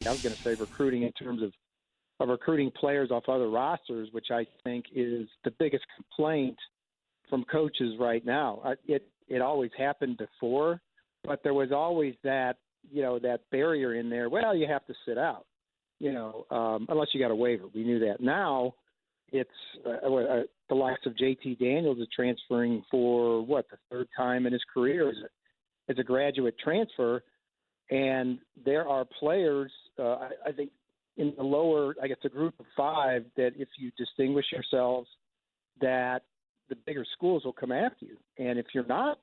I was going to say recruiting in terms of recruiting players off other rosters, which I think is the biggest complaint from coaches right now. It always happened before, but there was always that, that barrier in there. Well, you have to sit out, unless you got a waiver. We knew that. Now it's the likes of JT Daniels is transferring for the third time in his career as a graduate transfer. And there are players, I think, in the lower, I guess, a group of 5 that if you distinguish yourselves, that the bigger schools will come after you. And if you're not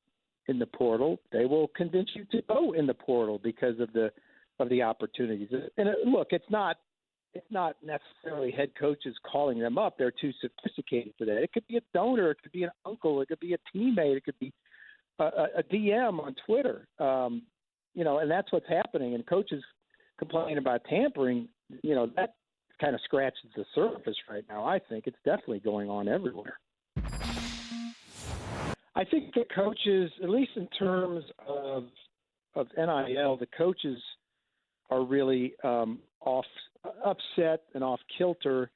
in the portal, they will convince you to go in the portal because of the opportunities. And look, it's not necessarily head coaches calling them up. They're too sophisticated for that. It could be a donor, it could be an uncle, it could be a teammate, it could be a DM on Twitter. And that's what's happening. And coaches complain about tampering. That kind of scratches the surface right now. I think it's definitely going on everywhere. I think the coaches, at least in terms of NIL, the coaches are really upset and off kilter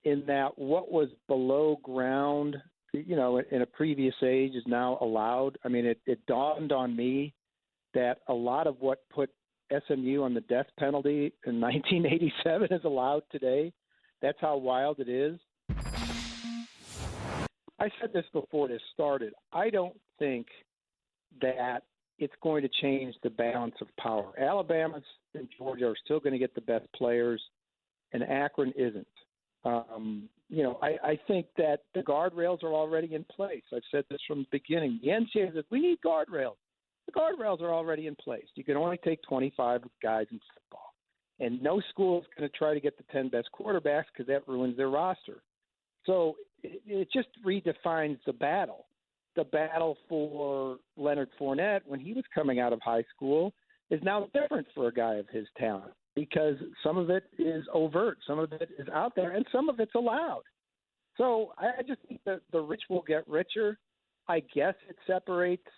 in that what was below ground, in a previous age is now allowed. I mean, it dawned on me that a lot of what put SMU on the death penalty in 1987 is allowed today. That's how wild it is. I said this before this started. I don't think that it's going to change the balance of power. Alabama and Georgia are still going to get the best players, and Akron isn't. I think that the guardrails are already in place. I've said this from the beginning. The NCAA says we need guardrails. The guardrails are already in place. You can only take 25 guys in football. And no school is going to try to get the 10 best quarterbacks because that ruins their roster. So it just redefines the battle. The battle for Leonard Fournette when he was coming out of high school is now different for a guy of his talent because some of it is overt, some of it is out there, and some of it's allowed. So I just think that the rich will get richer. I guess it separates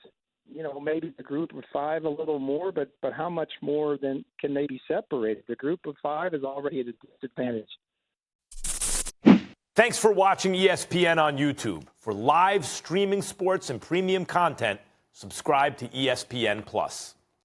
maybe the group of 5 a little more, but how much more then can they be separated? The group of 5 is already at a disadvantage. Thanks for watching ESPN on YouTube. For live streaming sports and premium content, subscribe to ESPN+.